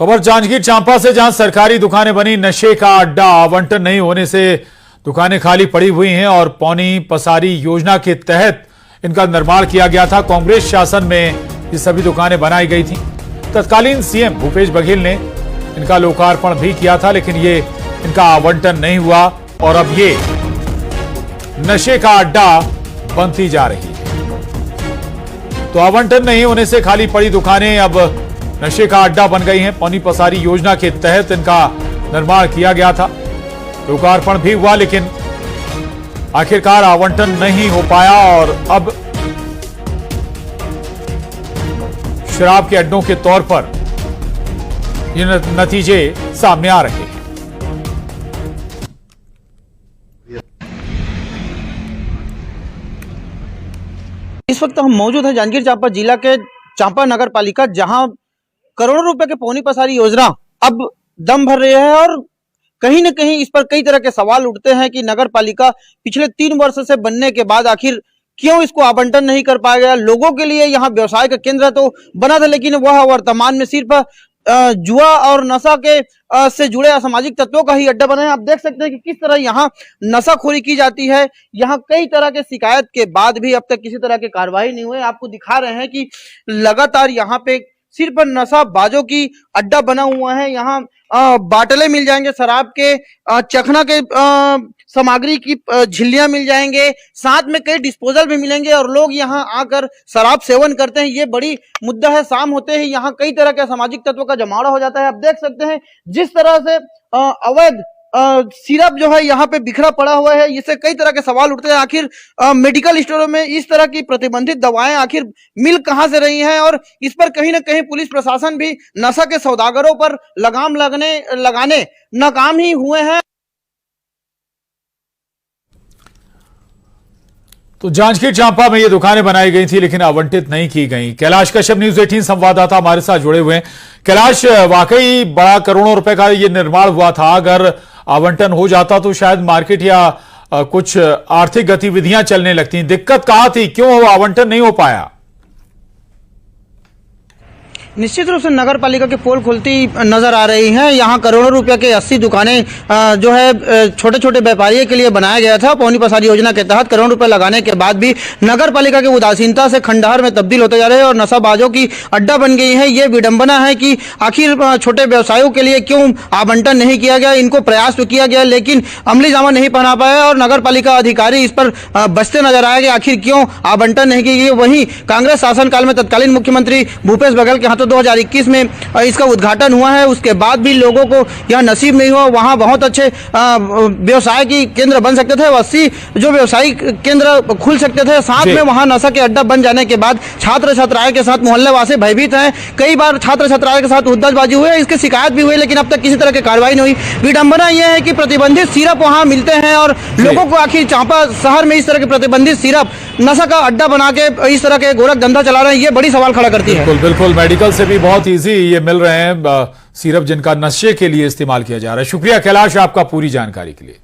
खबर जांजगीर चांपा से, जहां सरकारी दुकानें बनी नशे का अड्डा। आवंटन नहीं होने से दुकानें खाली पड़ी हुई हैं और पौनी पसारी योजना के तहत इनका निर्माण किया गया था। कांग्रेस शासन में ये सभी दुकानें बनाई गई थी। तत्कालीन सीएम भूपेश बघेल ने इनका लोकार्पण भी किया था, लेकिन ये इनका आवंटन नहीं हुआ और अब ये नशे का अड्डा बनती जा रही है। तो आवंटन नहीं होने से खाली पड़ी दुकानें अब नशे का अड्डा बन गई हैं। पौनी पसारी योजना के तहत इनका निर्माण किया गया था, लोकार्पण भी हुआ, लेकिन आखिरकार आवंटन नहीं हो पाया और अब शराब के अड्डों के तौर पर ये नतीजे सामने आ रहे हैं। इस वक्त हम मौजूद हैं जांजगीर चांपा जिला के चांपा नगर पालिका, जहां करोड़ों रुपए के पौनी पसारी योजना अब दम भर रही है और कहीं न कहीं इस पर कई तरह के सवाल उठते हैं कि नगर पालिका पिछले 3 वर्ष से बनने के बाद आखिर क्यों इसको आवंटन नहीं कर पाया गया। लोगों के लिए यहाँ व्यवसाय का केंद्र तो बना था, लेकिन वह वर्तमान में सिर्फ जुआ और नशा के से जुड़े असामाजिक तत्वों का ही अड्डा बना है। आप देख सकते हैं कि किस तरह यहाँ नशाखोरी की जाती है। यहाँ कई तरह के शिकायत के बाद भी अब तक किसी तरह की कार्रवाई नहीं हुई। आपको दिखा रहे हैं कि लगातार यहाँ पे सिर्फ नशाबाजों की अड्डा बना हुआ है। यहाँ बाटले मिल जाएंगे, शराब के चखना के सामग्री की झिल्लियां मिल जाएंगे, साथ में कई डिस्पोजल भी मिलेंगे और लोग यहाँ आकर शराब सेवन करते हैं। ये बड़ी मुद्दा है। शाम होते ही यहाँ कई तरह के सामाजिक तत्वों का जमावड़ा हो जाता है। आप देख सकते हैं जिस तरह से अवैध सिरप जो है यहाँ पे बिखरा पड़ा हुआ है। इससे कई तरह के सवाल उठते हैं, आखिर मेडिकल स्टोरों में इस तरह की प्रतिबंधित दवाएं आखिर मिल कहां से रही हैं और इस पर कहीं ना कहीं पुलिस प्रशासन भी नशा के सौदागरों पर लगाम लगाने नाकाम ही हुए हैं। तो जांजगीर चांपा में ये दुकानें बनाई गई थी, लेकिन आवंटित नहीं की गई। कैलाश कश्यप, न्यूज़ 18 संवाददाता हमारे साथ जुड़े हुए हैं। कैलाश, वाकई बड़ा करोड़ों रुपए का ये निर्माण हुआ था। अगर आवंटन हो जाता तो शायद मार्केट या कुछ आर्थिक गतिविधियां चलने लगती। दिक्कत कहां थी, क्यों आवंटन नहीं हो पाया? निश्चित रूप से नगर पालिका के पोल खुलती नजर आ रही हैं। यहाँ करोड़ों रुपए के 80 दुकानें जो है छोटे छोटे व्यापारियों के लिए बनाया गया था। पौनी पसारी योजना के तहत करोड़ों रुपए लगाने के बाद भी नगर पालिका की उदासीनता से खंडहर में तब्दील होते जा रहे हैं और नशाबाजों की अड्डा बन गई है। ये विडंबना है कि आखिर छोटे व्यवसायों के लिए क्यों आवंटन नहीं किया गया। इनको प्रयास तो किया गया, लेकिन अमली जामा नहीं पहना पाया और नगर पालिका अधिकारी इस पर बचते नजर आए कि आखिर क्यों आवंटन नहीं की गई। वहीं कांग्रेस शासनकाल में तत्कालीन मुख्यमंत्री भूपेश बघेल के हाथों 2021 में इसका उद्घाटन हुआ है। उसके बाद भी लोगों को यह नसीब नहीं हुआ। वहां बहुत अच्छे व्यवसाय की केंद्र बन सकते थे, 80 जो व्यवसायिक केंद्र खुल सकते थे। साथ में वहां नशा के अड्डा बन जाने के बाद छात्र छात्राएं के साथ मोहल्लेवासी भयभीत हैं। कई बार छात्र छात्राएं के साथ हुड्डाबाजी हुई है, इसकी शिकायत भी हुई, लेकिन अब तक किसी तरह की कार्रवाई नहीं हुई। विडंबना यह है कि प्रतिबंधित सिरप वहां मिलते हैं और लोगों को आखिर चांपा शहर में इस तरह के प्रतिबंधित सिरप नशा का अड्डा बना के इस तरह के गोरख धंधा चला रहे हैं। ये बड़ी सवाल खड़ा करती है। बिल्कुल बिल्कुल, मेडिकल से भी बहुत इजी ये मिल रहे हैं सिरप, जिनका नशे के लिए इस्तेमाल किया जा रहा है। शुक्रिया कैलाश आपका पूरी जानकारी के लिए।